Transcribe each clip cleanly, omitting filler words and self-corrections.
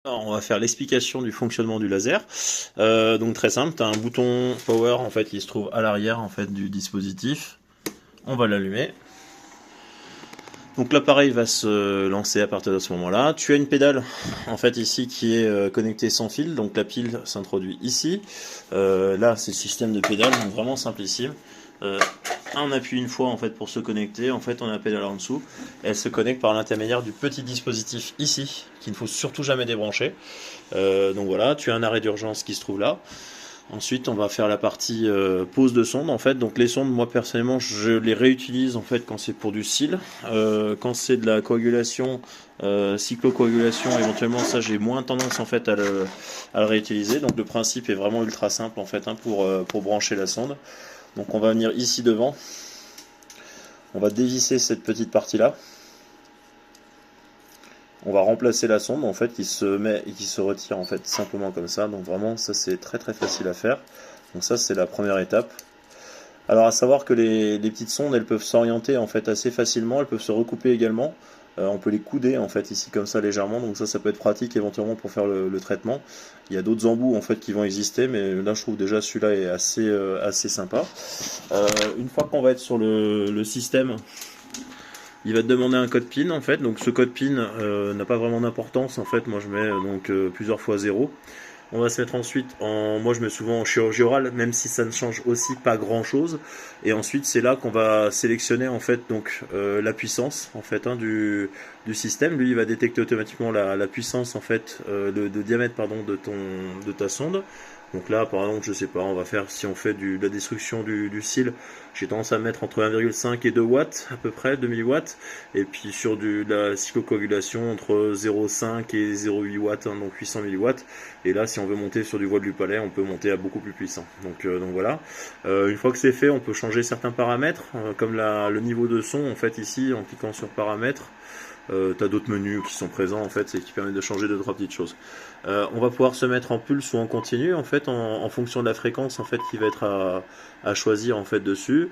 Alors, on va faire l'explication du fonctionnement du laser. Donc très simple, tu as un bouton power en fait qui se trouve à l'arrière en fait du dispositif. On va l'allumer. Donc l'appareil va se lancer à partir de ce moment-là. Tu as une pédale en fait ici qui est connectée sans fil, donc la pile s'introduit ici. Là c'est le système de pédale, donc vraiment simplissime. Euh, on appuie une fois en fait pour se connecter, en fait on a la pédale en dessous. Elle se connecte par l'intermédiaire du petit dispositif ici, qu'il ne faut surtout jamais débrancher. Donc voilà, tu as un arrêt d'urgence qui se trouve là. Ensuite, on va faire la partie pose de sonde en fait. Donc les sondes, moi personnellement, je les réutilise en fait quand c'est pour du cil, quand c'est de la coagulation, cyclocoagulation, éventuellement ça j'ai moins tendance en fait à le réutiliser. Donc le principe est vraiment ultra simple en fait hein, pour brancher la sonde. Donc on va venir ici devant, on va dévisser cette petite partie là. On va remplacer la sonde en fait qui se met et qui se retire en fait simplement comme ça. Donc vraiment ça c'est très très facile à faire. Donc ça c'est la première étape. Alors à savoir que les petites sondes elles peuvent s'orienter en fait assez facilement, elles peuvent se recouper également. On peut les couder en fait ici comme ça légèrement, donc ça peut être pratique éventuellement pour faire le traitement. Il y a d'autres embouts en fait qui vont exister, mais là je trouve déjà celui-là est assez sympa. Une fois qu'on va être sur le système, il va te demander un code PIN en fait, donc ce code PIN n'a pas vraiment d'importance en fait, moi je mets donc plusieurs fois 0. On va se mettre ensuite en, moi je mets souvent en chirurgie orale, même si ça ne change aussi pas grand chose. Et ensuite c'est là qu'on va sélectionner en fait donc la puissance en fait hein, du système. Lui il va détecter automatiquement la puissance en fait de diamètre pardon de ta sonde. Donc là, par exemple, je sais pas, on va faire, si on fait de la destruction du cil, j'ai tendance à mettre entre 1,5 et 2 watts, à peu près, 2 milliwatts. Et puis sur de la cyclocoagulation, entre 0,5 et 0,8 watts, hein, donc 800 milliwatts. Et là, si on veut monter sur du voile du palais, on peut monter à beaucoup plus puissant. Donc voilà. Une fois que c'est fait, on peut changer certains paramètres, comme le niveau de son, en fait, ici, en cliquant sur paramètres. T'as d'autres menus qui sont présents en fait et qui permettent de changer deux trois petites choses. On va pouvoir se mettre en pulse ou en continu en fait en fonction de la fréquence en fait qui va être à choisir en fait dessus.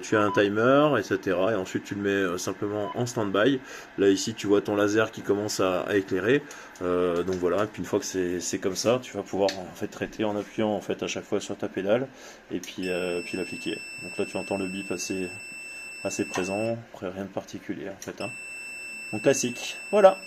Tu as un timer etc et ensuite tu le mets simplement en stand-by. Là ici tu vois ton laser qui commence à éclairer. Donc voilà et puis une fois que c'est comme ça tu vas pouvoir en fait traiter en appuyant en fait à chaque fois sur ta pédale et puis l'appliquer. Donc là tu entends le bip assez présent, après rien de particulier en fait hein. Donc classique. Voilà.